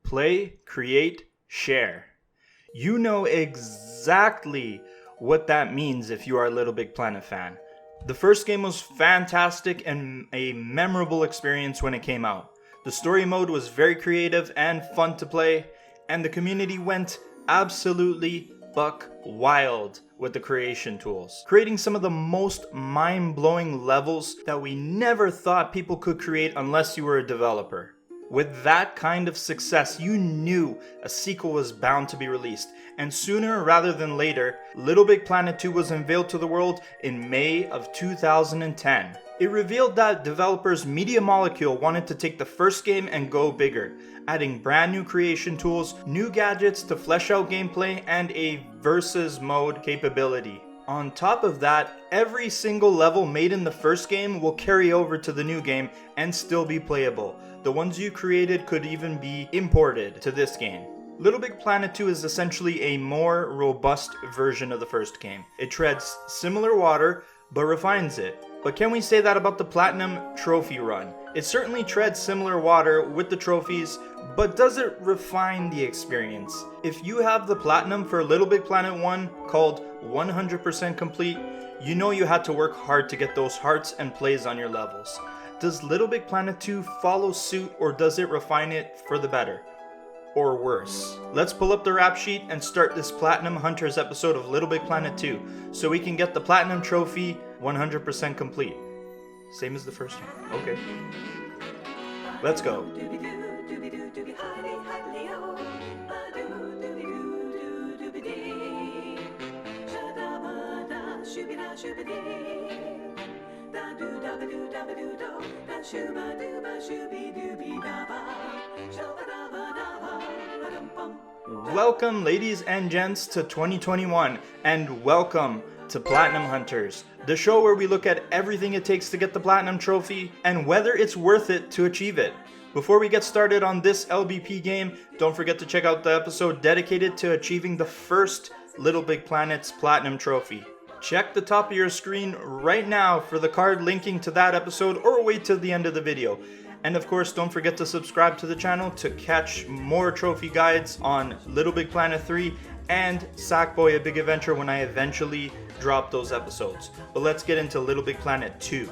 play, create, share. You know exactly what that means if you are a Little Big Planet fan. The first game was fantastic and a memorable experience when it came out. The story mode was very creative and fun to play, and the community went absolutely buck wild with the creation tools, creating some of the most mind-blowing levels that we never thought people could create unless you were a developer. With that kind of success, you knew a sequel was bound to be released, and sooner rather than later, Little Big Planet 2 was unveiled to the world in May of 2010. It revealed that developers Media Molecule wanted to take the first game and go bigger, adding brand new creation tools, new gadgets to flesh out gameplay, and a versus mode capability. On top of that, every single level made in the first game will carry over to the new game and still be playable. The ones you created could even be imported to this game. Little Big Planet 2 is essentially a more robust version of the first game. It treads similar water, but refines it. But can we say that about the Platinum Trophy run? It certainly treads similar water with the trophies, but does it refine the experience? If you have the Platinum for Little Big Planet 1 called 100% complete, you know you had to work hard to get those hearts and plays on your levels. Does Little Big Planet 2 follow suit, or does it refine it for the better? Or worse? Let's pull up the rap sheet and start this Platinum Hunters episode of Little Big Planet 2 so we can get the Platinum Trophy 100% complete. Same as the first one. Okay. Let's go. Welcome, ladies and gents, to 2021, and welcome to Platinum Hunters, the show where we look at everything it takes to get the Platinum Trophy and whether it's worth it to achieve it. Before we get started on this LBP game, don't forget to check out the episode dedicated to achieving the first Little Big Planet's Platinum Trophy. Check the top of your screen right now for the card linking to that episode, or wait till the end of the video. And of course, don't forget to subscribe to the channel to catch more trophy guides on Little Big Planet 3 and Sackboy: A Big Adventure when I eventually drop those episodes. But let's get into Little Big Planet 2.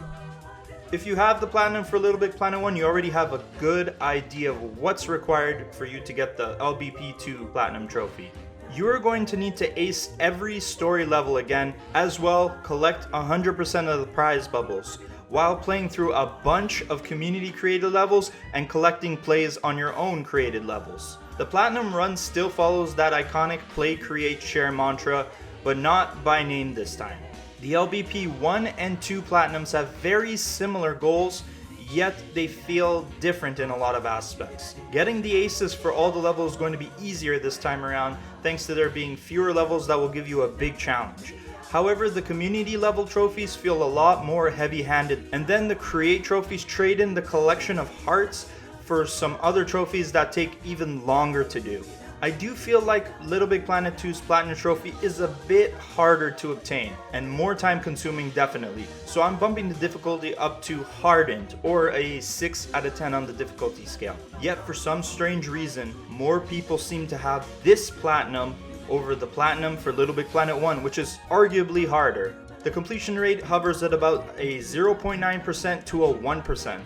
If you have the Platinum for Little Big Planet 1, you already have a good idea of what's required for you to get the LBP2 Platinum Trophy. You are going to need to ace every story level again, as well collect 100% of the prize bubbles, while playing through a bunch of community created levels and collecting plays on your own created levels. The Platinum run still follows that iconic play, create, share mantra, but not by name this time. The LBP 1 and 2 Platinums have very similar goals, yet they feel different in a lot of aspects. Getting the aces for all the levels is going to be easier this time around, thanks to there being fewer levels that will give you a big challenge. However, the community level trophies feel a lot more heavy-handed, and then the create trophies trade in the collection of hearts for some other trophies that take even longer to do. I do feel like Little Big Planet 2's Platinum Trophy is a bit harder to obtain, and more time consuming definitely, so I'm bumping the difficulty up to Hardened, or a 6 out of 10 on the difficulty scale. Yet for some strange reason, more people seem to have this Platinum over the Platinum for Little Big Planet 1, which is arguably harder. The completion rate hovers at about a 0.9% to a 1%.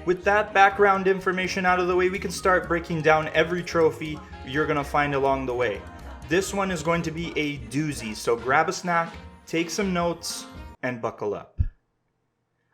With that background information out of the way, we can start breaking down every trophy you're gonna find along the way. This one is going to be a doozy, so grab a snack, take some notes, and buckle up.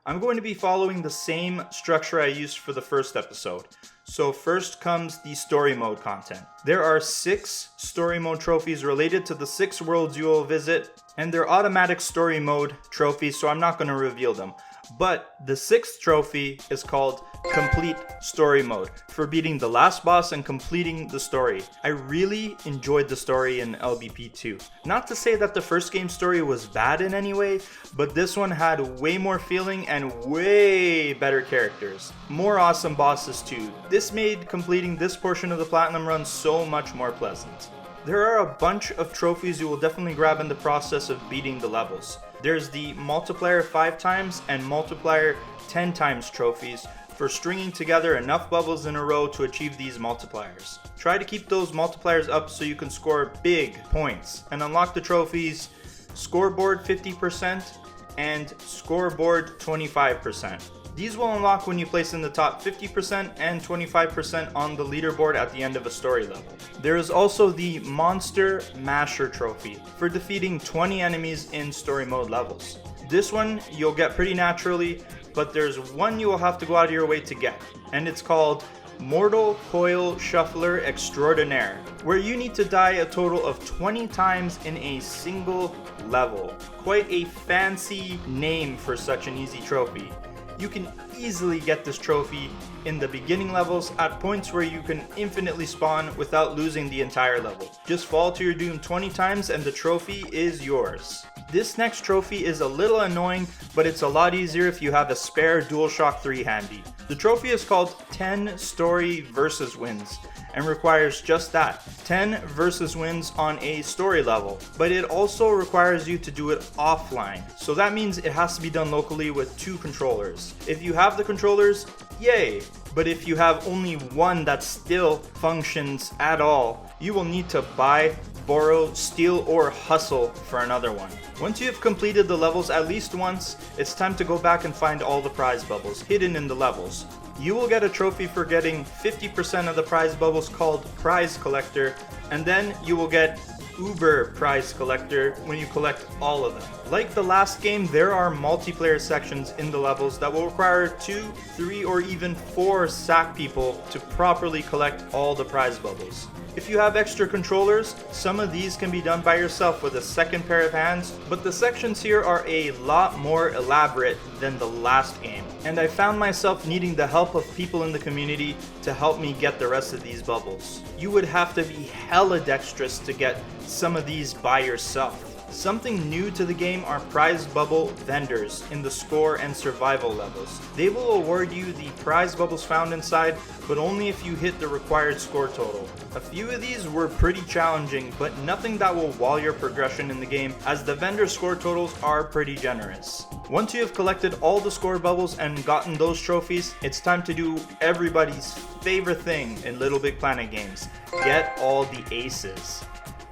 I'm going to be following the same structure I used for the first episode. So first comes the story mode content. There are 6 story mode trophies related to the 6 worlds you will visit, and they're automatic story mode trophies, so I'm not going to reveal them. But the 6th trophy is called Complete Story Mode, for beating the last boss and completing the story. I really enjoyed the story in LBP2. Not to say that the first game story was bad in any way, but this one had way more feeling and way better characters. More awesome bosses too. This made completing this portion of the Platinum run so much more pleasant. There are a bunch of trophies you will definitely grab in the process of beating the levels. There's the multiplier 5 times and multiplier 10 times trophies, for stringing together enough bubbles in a row to achieve these multipliers. Try to keep those multipliers up so you can score big points and unlock the trophies Scoreboard 50% and Scoreboard 25%. These will unlock when you place in the top 50% and 25% on the leaderboard at the end of a story level. There is also the Monster Masher Trophy for defeating 20 enemies in story mode levels. This one you'll get pretty naturally, but there's one you will have to go out of your way to get, and it's called Mortal Coil Shuffler Extraordinaire, where you need to die a total of 20 times in a single level. Quite a fancy name for such an easy trophy. You can easily get this trophy in the beginning levels at points where you can infinitely spawn without losing the entire level. Just fall to your doom 20 times and the trophy is yours. This next trophy is a little annoying, but it's a lot easier if you have a spare DualShock 3 handy. The trophy is called 10 Story Versus Wins and requires just that, 10 versus wins on a story level. But it also requires you to do it offline. So that means it has to be done locally with 2 controllers. If you have the controllers, yay! But if you have only one that still functions at all, you will need to buy, borrow, steal, or hustle for another one. Once you have completed the levels at least once, it's time to go back and find all the prize bubbles hidden in the levels. You will get a trophy for getting 50% of the prize bubbles called Prize Collector, and then you will get Uber Prize Collector when you collect all of them. Like the last game, there are multiplayer sections in the levels that will require 2, 3, or even 4 sack people to properly collect all the prize bubbles. If you have extra controllers, some of these can be done by yourself with a second pair of hands, but the sections here are a lot more elaborate than the last game, and I found myself needing the help of people in the community to help me get the rest of these bubbles. You would have to be hella dexterous to get some of these by yourself. Something new to the game are prize bubble vendors in the score and survival levels. They will award you the prize bubbles found inside, but only if you hit the required score total. A few of these were pretty challenging, but nothing that will wall your progression in the game, as the vendor score totals are pretty generous. Once you have collected all the score bubbles and gotten those trophies, it's time to do everybody's favorite thing in LittleBigPlanet games: get all the aces.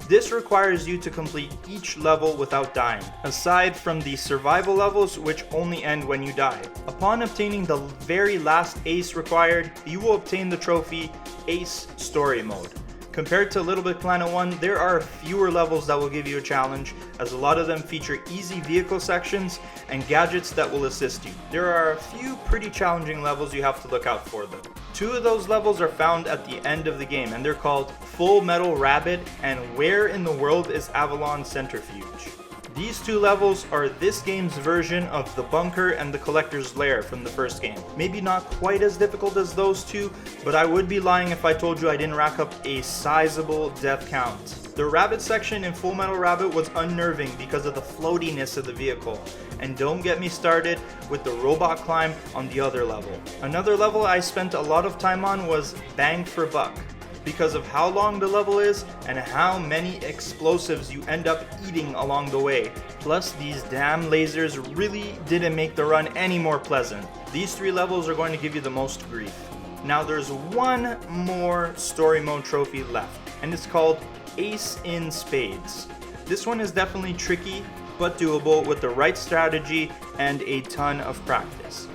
This requires you to complete each level without dying, aside from the survival levels, which only end when you die. Upon obtaining the very last ace required, you will obtain the trophy Ace Story Mode. Compared to LittleBigPlanet 1, there are fewer levels that will give you a challenge, as a lot of them feature easy vehicle sections and gadgets that will assist you. There are a few pretty challenging levels you have to look out for though. 2 of those levels are found at the end of the game, and they're called Full Metal Rabbit and Where in the World is Avalon Centrifuge. These 2 levels are this game's version of the bunker and the collector's lair from the first game. Maybe not quite as difficult as those 2, but I would be lying if I told you I didn't rack up a sizable death count. The rabbit section in Full Metal Rabbit was unnerving because of the floatiness of the vehicle. And don't get me started with the robot climb on the other level. Another level I spent a lot of time on was Bang for Buck, because of how long the level is and how many explosives you end up eating along the way. Plus, these damn lasers really didn't make the run any more pleasant. These 3 levels are going to give you the most grief. Now there's one more story mode trophy left, and it's called Ace in Spades. This one is definitely tricky, but doable with the right strategy and a ton of practice.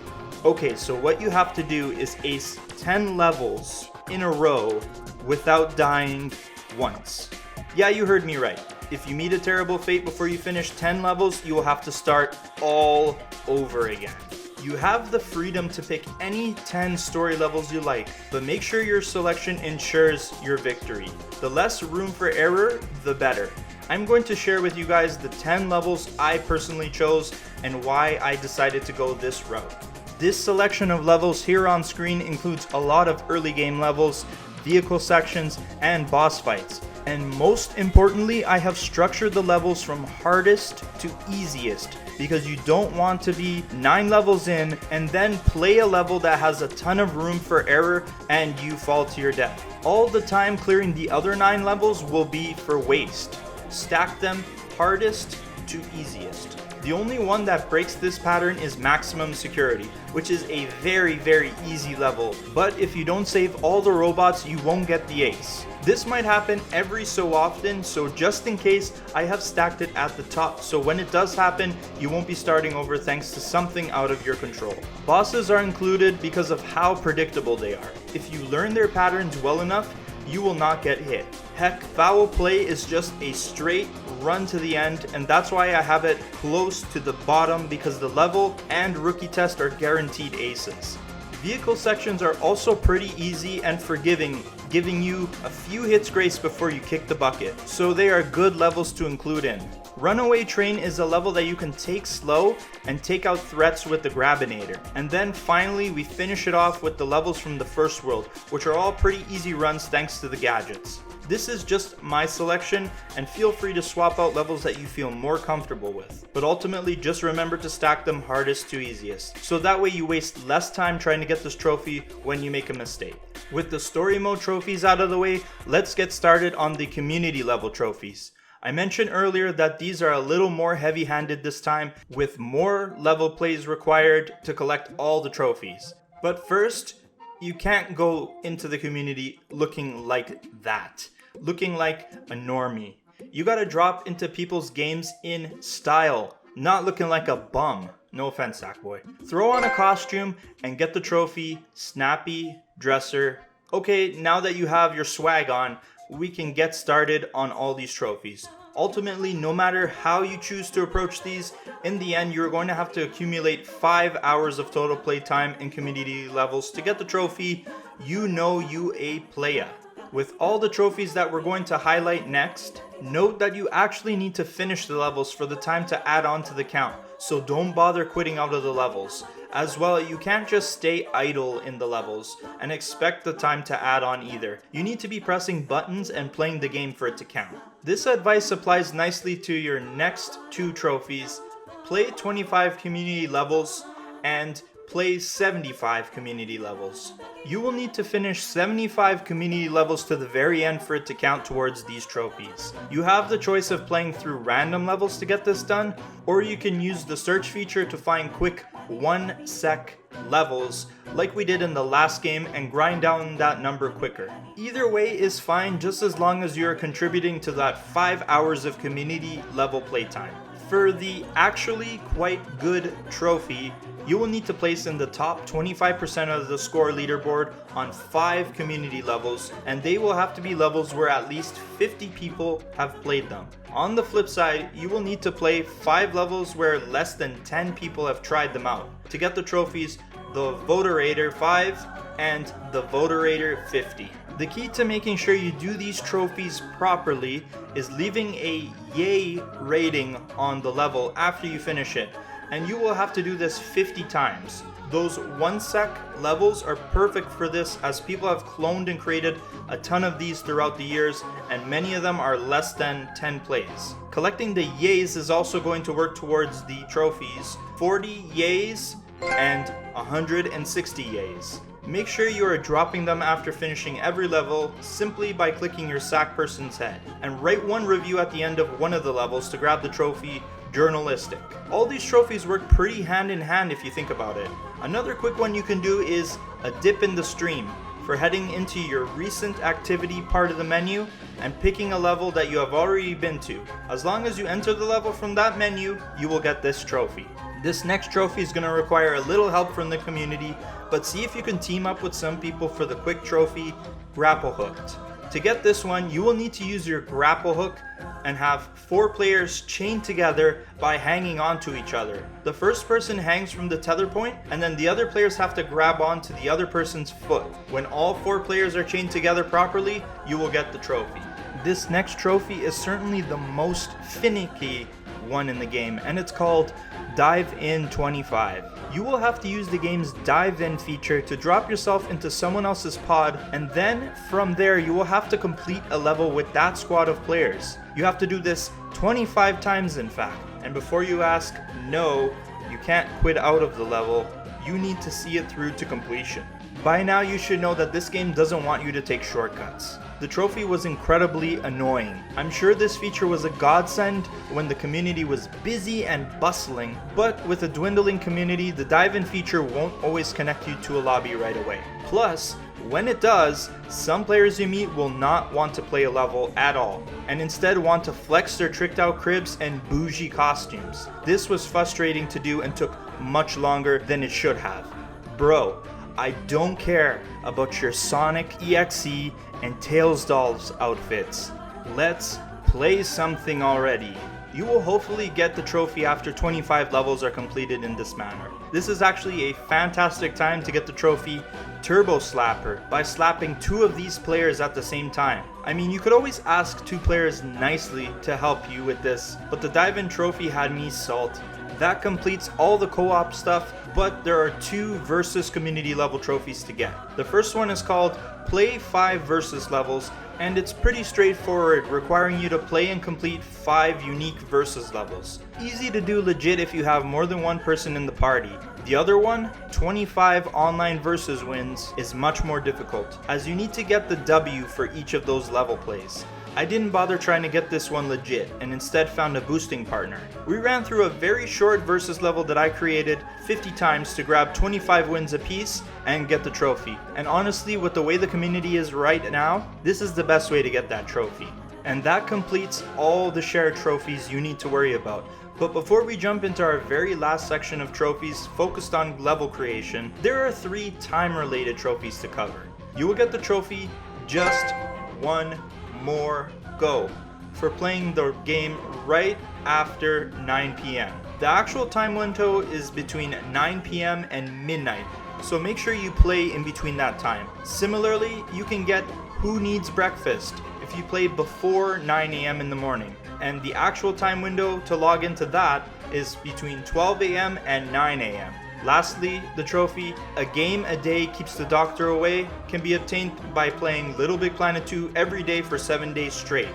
Okay, so what you have to do is ace 10 levels in a row without dying once. Yeah, you heard me right. If you meet a terrible fate before you finish 10 levels, you will have to start all over again. You have the freedom to pick any 10 story levels you like, but make sure your selection ensures your victory. The less room for error, the better. I'm going to share with you guys the 10 levels I personally chose and why I decided to go this route. This selection of levels here on screen includes a lot of early game levels, vehicle sections, and boss fights. And most importantly, I have structured the levels from hardest to easiest, because you don't want to be 9 levels in and then play a level that has a ton of room for error and you fall to your death. All the time clearing the other 9 levels will be for waste. Stack them hardest to easiest. The only one that breaks this pattern is maximum security, which is a very easy level, but if you don't save all the robots, you won't get the ace. This might happen every so often, so just in case, I have stacked it at the top, so when it does happen, you won't be starting over thanks to something out of your control. Bosses are included because of how predictable they are. If you learn their patterns well enough, you will not get hit. Heck, foul play is just a straight run to the end, and that's why I have it close to the bottom, because the level and rookie test are guaranteed aces. Vehicle sections are also pretty easy and forgiving, giving you a few hits grace before you kick the bucket, so they are good levels to include in. Runaway Train is a level that you can take slow and take out threats with the Grabinator. And then finally we finish it off with the levels from the first world, which are all pretty easy runs thanks to the gadgets. This is just my selection, and feel free to swap out levels that you feel more comfortable with. But ultimately, just remember to stack them hardest to easiest, so that way you waste less time trying to get this trophy when you make a mistake. With the story mode trophies out of the way, let's get started on the community level trophies. I mentioned earlier that these are a little more heavy-handed this time, with more level plays required to collect all the trophies. But first, you can't go into the community looking like that. Looking like a normie. You gotta drop into people's games in style, not looking like a bum. No offense, Sackboy. Throw on a costume and get the trophy, snappy, dresser. Okay, now that you have your swag on, we can get started on all these trophies. Ultimately, no matter how you choose to approach these, in the end you're going to have to accumulate 5 hours of total play time in community levels to get the trophy, You Know You A Playa. With all the trophies that we're going to highlight next, note that you actually need to finish the levels for the time to add on to the count, so don't bother quitting out of the levels. As well, you can't just stay idle in the levels and expect the time to add on either. You need to be pressing buttons and playing the game for it to count. This advice applies nicely to your next 2 trophies. Play 25 community levels and play 75 community levels. You will need to finish 75 community levels to the very end for it to count towards these trophies. You have the choice of playing through random levels to get this done, or you can use the search feature to find quick 1 sec levels like we did in the last game and grind down that number quicker. Either way is fine, just as long as you're contributing to that 5 hours of community level playtime. For the actually quite good trophy, you will need to place in the top 25% of the score leaderboard on 5 community levels, and they will have to be levels where at least 50 people have played them. On the flip side, you will need to play 5 levels where less than 10 people have tried them out to get the trophies, the Voterator 5 and the Voterator 50. The key to making sure you do these trophies properly is leaving a yay rating on the level after you finish it, and you will have to do this 50 times. Those 1 sec levels are perfect for this, as people have cloned and created a ton of these throughout the years, and many of them are less than 10 plays. Collecting the yays is also going to work towards the trophies. 40 yays and 160 yays. Make sure you are dropping them after finishing every level simply by clicking your sack person's head, and write 1 review at the end of one of the levels to grab the trophy journalistic. All these trophies work pretty hand in hand if you think about it. Another quick one you can do is a dip in the stream for heading into your recent activity part of the menu and picking a level that you have already been to. As long as you enter the level from that menu, you will get this trophy. This next trophy is going to require a little help from the community, but see if you can team up with some people for the quick trophy, Grapple Hooked. To get this one, you will need to use your grapple hook and have 4 players chained together by hanging onto each other. The first person hangs from the tether point, and then the other players have to grab onto the other person's foot. When all 4 players are chained together properly, you will get the trophy. This next trophy is certainly the most finicky one in the game, and it's called Dive In 25. You will have to use the game's dive in feature to drop yourself into someone else's pod, and then from there you will have to complete a level with that squad of players. You have to do this 25 times in fact, and before you ask, no, you can't quit out of the level, you need to see it through to completion. By now you should know that this game doesn't want you to take shortcuts. The trophy was incredibly annoying. I'm sure this feature was a godsend when the community was busy and bustling, but with a dwindling community, the dive-in feature won't always connect you to a lobby right away. Plus, when it does, some players you meet will not want to play a level at all, and instead want to flex their tricked out cribs and bougie costumes. This was frustrating to do and took much longer than it should have. Bro, I don't care about your Sonic EXE and Tails Dolls outfits. Let's play something already. You will hopefully get the trophy after 25 levels are completed in this manner. This is actually a fantastic time to get the trophy Turbo Slapper by slapping 2 of these players at the same time. I mean, you could always ask 2 players nicely to help you with this, but the dive-in trophy had me salty. That completes all the co-op stuff, but there are 2 versus community level trophies to get. The first one is called Play 5 versus levels, and it's pretty straightforward, requiring you to play and complete 5 unique versus levels. Easy to do legit if you have more than 1 person in the party. The other one, 25 online versus wins, is much more difficult, as you need to get the W for each of those level plays. I didn't bother trying to get this one legit and instead found a boosting partner. We ran through a very short versus level that I created 50 times to grab 25 wins apiece and get the trophy. And honestly, with the way the community is right now, this is the best way to get that trophy. And that completes all the shared trophies you need to worry about. But before we jump into our very last section of trophies focused on level creation, there are 3 time-related trophies to cover. You will get the trophy Just One More Go for playing the game right after 9 p.m. The actual time window is between 9 p.m. and midnight, so make sure you play in between that time. Similarly, you can get Who Needs Breakfast if you play before 9 a.m. in the morning, and the actual time window to log into that is between 12 a.m. and 9 a.m. Lastly, the trophy A Game a Day Keeps the Doctor Away can be obtained by playing LittleBigPlanet 2 every day for 7 days straight.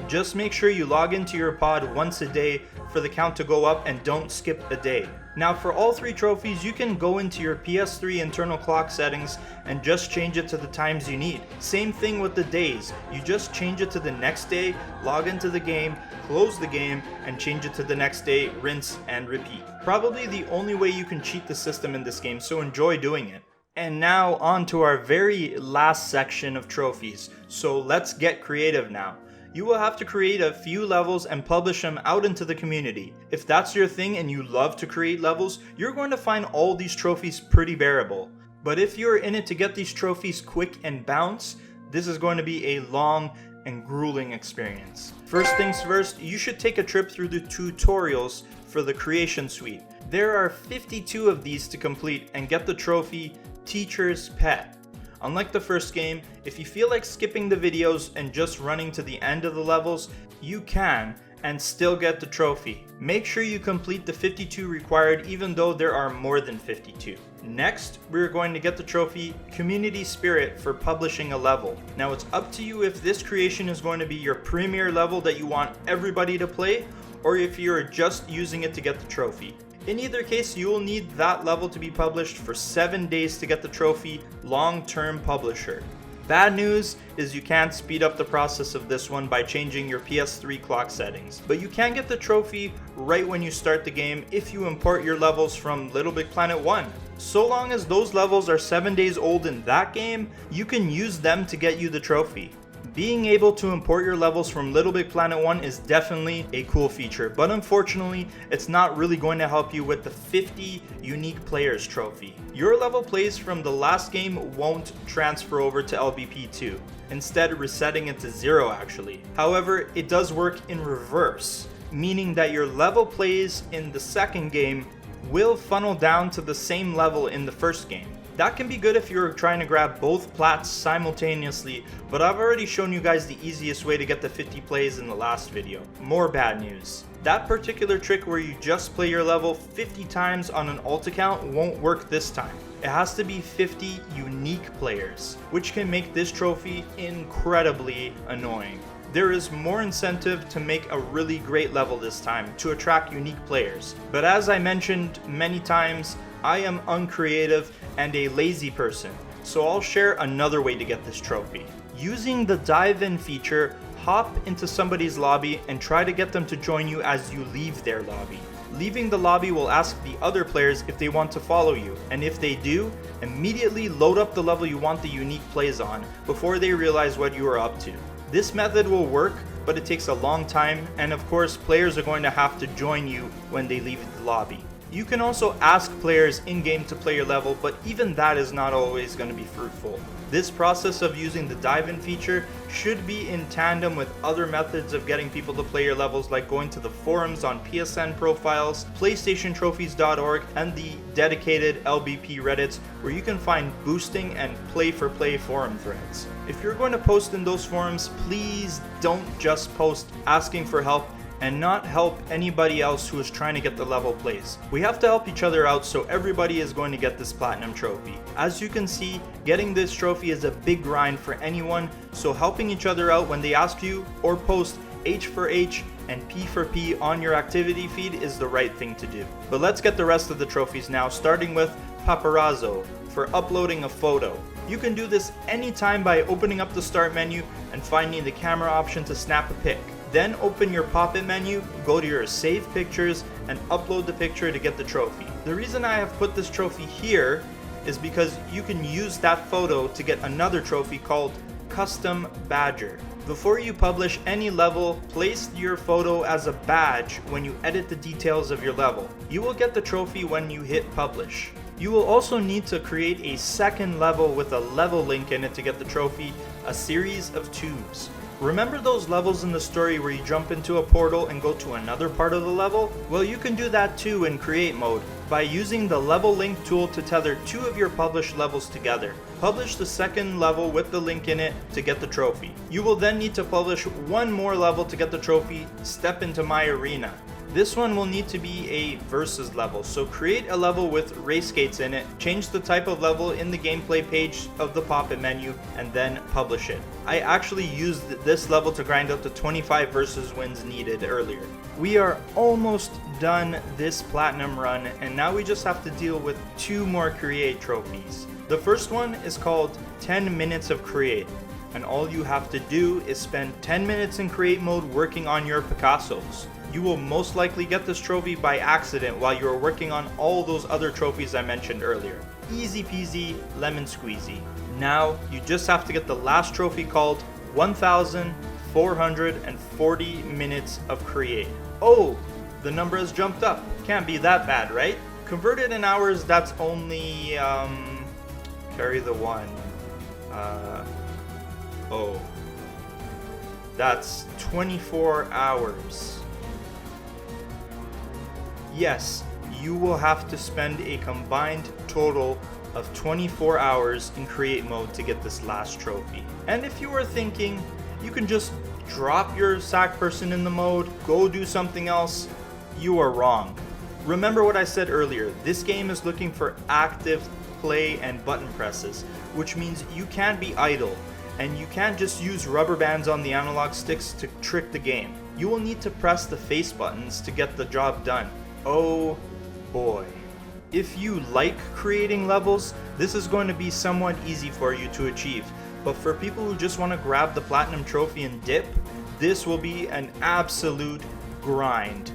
Just make sure you log into your pod once a day for the count to go up and don't skip a day. Now for all 3 trophies, you can go into your PS3 internal clock settings and just change it to the times you need. Same thing with the days. You just change it to the next day, log into the game, close the game, and change it to the next day, rinse and repeat. Probably the only way you can cheat the system in this game, so enjoy doing it. And now on to our very last section of trophies. So let's get creative now. You will have to create a few levels and publish them out into the community. If that's your thing and you love to create levels, you're going to find all these trophies pretty bearable. But if you're in it to get these trophies quick and bounce, this is going to be a long and grueling experience. First things first, you should take a trip through the tutorials for the creation suite. There are 52 of these to complete and get the trophy Teacher's Pet. Unlike the first game, if you feel like skipping the videos and just running to the end of the levels, you can and still get the trophy. Make sure you complete the 52 required even though there are more than 52. Next, we're going to get the trophy Community Spirit for publishing a level. Now it's up to you if this creation is going to be your premier level that you want everybody to play, or if you're just using it to get the trophy. In either case, you will need that level to be published for 7 days to get the trophy Long-Term Publisher. Bad news is you can't speed up the process of this one by changing your PS3 clock settings, but you can get the trophy right when you start the game if you import your levels from LittleBigPlanet 1. So long as those levels are 7 days old in that game, you can use them to get you the trophy. Being able to import your levels from LittleBigPlanet 1 is definitely a cool feature, but unfortunately, it's not really going to help you with the 50 Unique Players trophy. Your level plays from the last game won't transfer over to LBP2, instead resetting it to 0 actually. However, it does work in reverse, meaning that your level plays in the second game will funnel down to the same level in the first game. That can be good if you're trying to grab both plats simultaneously, but I've already shown you guys the easiest way to get the 50 plays in the last video. More bad news. That particular trick where you just play your level 50 times on an alt account won't work this time. It has to be 50 unique players, which can make this trophy incredibly annoying. There is more incentive to make a really great level this time to attract unique players. But as I mentioned many times, I am uncreative and a lazy person. So I'll share another way to get this trophy. Using the dive in feature, hop into somebody's lobby and try to get them to join you as you leave their lobby. Leaving the lobby will ask the other players if they want to follow you, and if they do, immediately load up the level you want the unique plays on before they realize what you are up to. This method will work, but it takes a long time, and of course players are going to have to join you when they leave the lobby. You can also ask players in-game to play your level, but even that is not always going to be fruitful. This process of using the dive-in feature should be in tandem with other methods of getting people to play your levels, like going to the forums on PSN profiles, PlayStationTrophies.org, and the dedicated LBP Reddits, where you can find boosting and play-for-play forum threads. If you're going to post in those forums, please don't just post asking for help and not help anybody else who is trying to get the level plays. We have to help each other out so everybody is going to get this platinum trophy. As you can see, getting this trophy is a big grind for anyone, so helping each other out when they ask you or post H for H and P for P on your activity feed is the right thing to do. But let's get the rest of the trophies now, starting with Paparazzo for uploading a photo. You can do this anytime by opening up the start menu and finding the camera option to snap a pic. Then open your pop-it menu, go to your save pictures, and upload the picture to get the trophy. The reason I have put this trophy here is because you can use that photo to get another trophy called Custom Badger. Before you publish any level, place your photo as a badge when you edit the details of your level. You will get the trophy when you hit publish. You will also need to create a second level with a level link in it to get the trophy, a series of tubes. Remember those levels in the story where you jump into a portal and go to another part of the level? Well, you can do that too in create mode by using the level link tool to tether two of your published levels together. Publish the second level with the link in it to get the trophy. You will then need to publish one more level to get the trophy, Step into My Arena. This one will need to be a versus level, so create a level with race skates in it, change the type of level in the gameplay page of the pop-it menu, and then publish it. I actually used this level to grind up to 25 versus wins needed earlier. We are almost done this platinum run, and now we just have to deal with two more create trophies. The first one is called 10 minutes of create, and all you have to do is spend 10 minutes in create mode working on your Picassos. You will most likely get this trophy by accident while you are working on all those other trophies I mentioned earlier. Easy peasy, lemon squeezy. Now, you just have to get the last trophy called 1,440 minutes of create. Oh, the number has jumped up. Can't be that bad, right? Converted in hours, that's only, carry the one. That's 24 hours. Yes, you will have to spend a combined total of 24 hours in create mode to get this last trophy. And if you are thinking you can just drop your sack person in the mode, go do something else, you are wrong. Remember what I said earlier, this game is looking for active play and button presses, which means you can't be idle, and you can't just use rubber bands on the analog sticks to trick the game. You will need to press the face buttons to get the job done. Oh boy. If you like creating levels, this is going to be somewhat easy for you to achieve. But for people who just want to grab the platinum trophy and dip, this will be an absolute grind.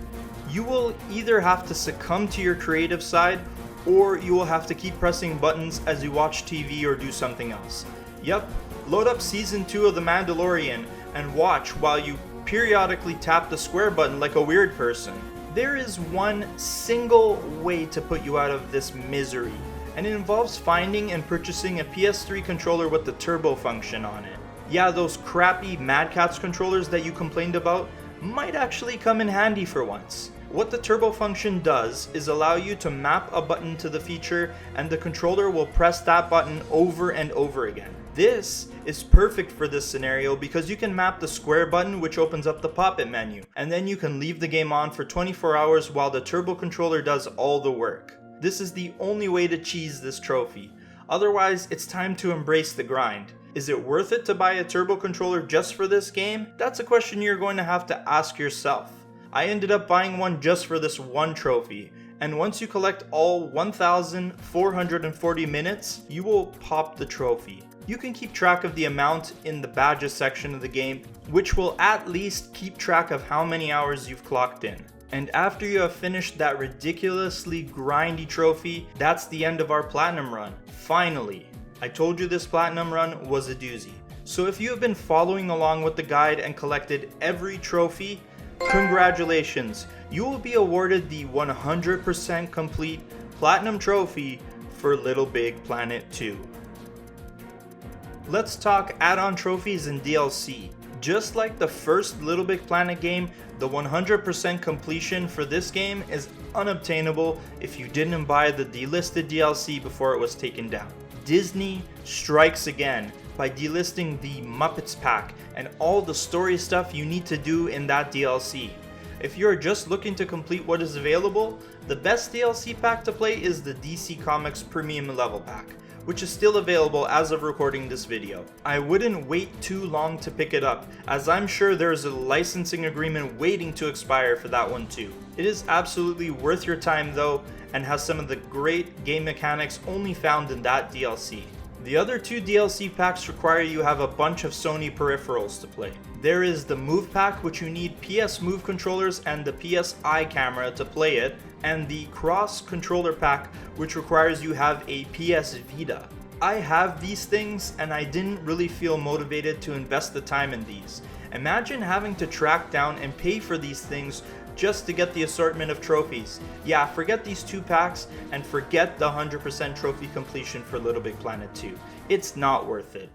You will either have to succumb to your creative side, or you will have to keep pressing buttons as you watch TV or do something else. Yep, load up season 2 of The Mandalorian and watch while you periodically tap the square button like a weird person. There is one single way to put you out of this misery, and it involves finding and purchasing a PS3 controller with the turbo function on it. Yeah, those crappy Mad Catz controllers that you complained about might actually come in handy for once. What the turbo function does is allow you to map a button to the feature, and the controller will press that button over and over again. This is perfect for this scenario because you can map the square button, which opens up the pop-it menu, and then you can leave the game on for 24 hours while the turbo controller does all the work. This is the only way to cheese this trophy. Otherwise, it's time to embrace the grind. Is it worth it to buy a turbo controller just for this game? That's a question you're going to have to ask yourself. I ended up buying one just for this one trophy, And once you collect all 1,440 minutes, you will pop the trophy. You can keep track of the amount in the badges section of the game, which will at least keep track of how many hours you've clocked in. And after you have finished that ridiculously grindy trophy, that's the end of our platinum run. Finally, I told you this platinum run was a doozy. So if you have been following along with the guide and collected every trophy, congratulations! You will be awarded the 100% complete platinum trophy for LittleBigPlanet 2. Let's talk add-on trophies and DLC. Just like the first LittleBigPlanet game, the 100% completion for this game is unobtainable if you didn't buy the delisted DLC before it was taken down. Disney strikes again by delisting the Muppets pack and all the story stuff you need to do in that DLC. If you're just looking to complete what is available, the best DLC pack to play is the DC Comics Premium Level Pack, which is still available as of recording this video. I wouldn't wait too long to pick it up, as I'm sure there's a licensing agreement waiting to expire for that one too. It is absolutely worth your time though, and has some of the great game mechanics only found in that DLC. The other two DLC packs require you have a bunch of Sony peripherals to play. There is the Move pack, which you need PS Move controllers and the PSI camera to play it, and the Cross controller pack, which requires you have a PS Vita. I have these things and I didn't really feel motivated to invest the time in these. Imagine having to track down and pay for these things just to get the assortment of trophies. Yeah, forget these two packs and forget the 100% trophy completion for LittleBigPlanet 2. It's not worth it.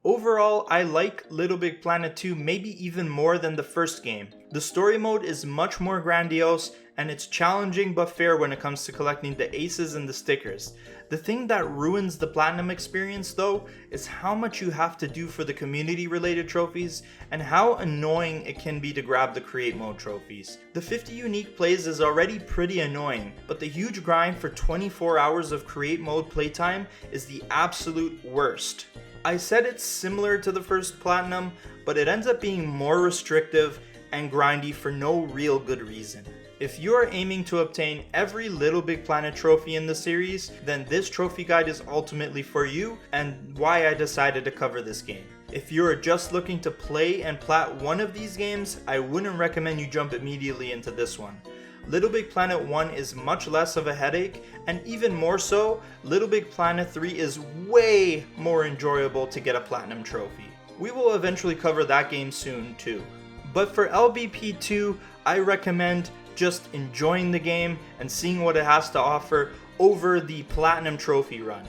Overall, I like LittleBigPlanet 2 maybe even more than the first game. The story mode is much more grandiose and it's challenging but fair when it comes to collecting the aces and the stickers. The thing that ruins the platinum experience though is how much you have to do for the community related trophies and how annoying it can be to grab the create mode trophies. The 50 unique plays is already pretty annoying, but the huge grind for 24 hours of create mode playtime is the absolute worst. I said it's similar to the first platinum, but it ends up being more restrictive and grindy for no real good reason. If you are aiming to obtain every LittleBigPlanet trophy in the series, then this trophy guide is ultimately for you and why I decided to cover this game. If you are just looking to play and plat one of these games, I wouldn't recommend you jump immediately into this one. LittleBigPlanet 1 is much less of a headache, and even more so, LittleBigPlanet 3 is way more enjoyable to get a platinum trophy. We will eventually cover that game soon too. But for LBP2, I recommend just enjoying the game and seeing what it has to offer over the platinum trophy run.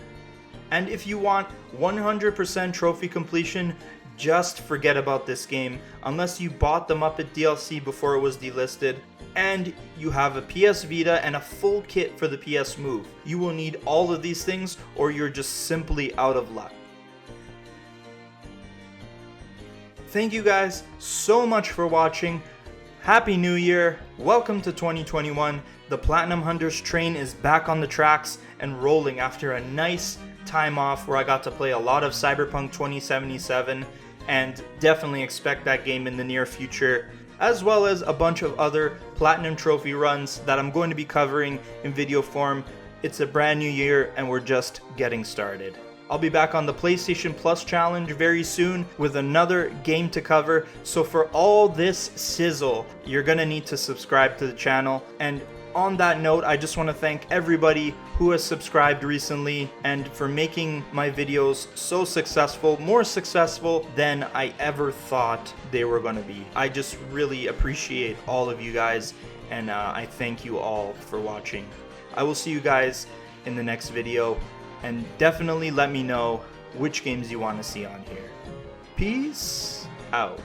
And if you want 100% trophy completion, just forget about this game unless you bought the Muppet DLC before it was delisted and you have a PS Vita and a full kit for the PS Move. You will need all of these things or you're just simply out of luck. Thank you guys so much for watching. Happy New Year! Welcome to 2021. The Platinum Hunters train is back on the tracks and rolling after a nice time off where I got to play a lot of Cyberpunk 2077 and definitely expect that game in the near future, as well as a bunch of other Platinum Trophy runs that I'm going to be covering in video form. It's a brand new year and we're just getting started. I'll be back on the PlayStation Plus challenge very soon with another game to cover, so for all this sizzle, you're gonna need to subscribe to the channel. And on that note, I just want to thank everybody who has subscribed recently and for making my videos so successful, more successful than I ever thought they were going to be. I just really appreciate all of you guys, and I thank you all for watching. I will see you guys in the next video, and definitely let me know which games you want to see on here. Peace out.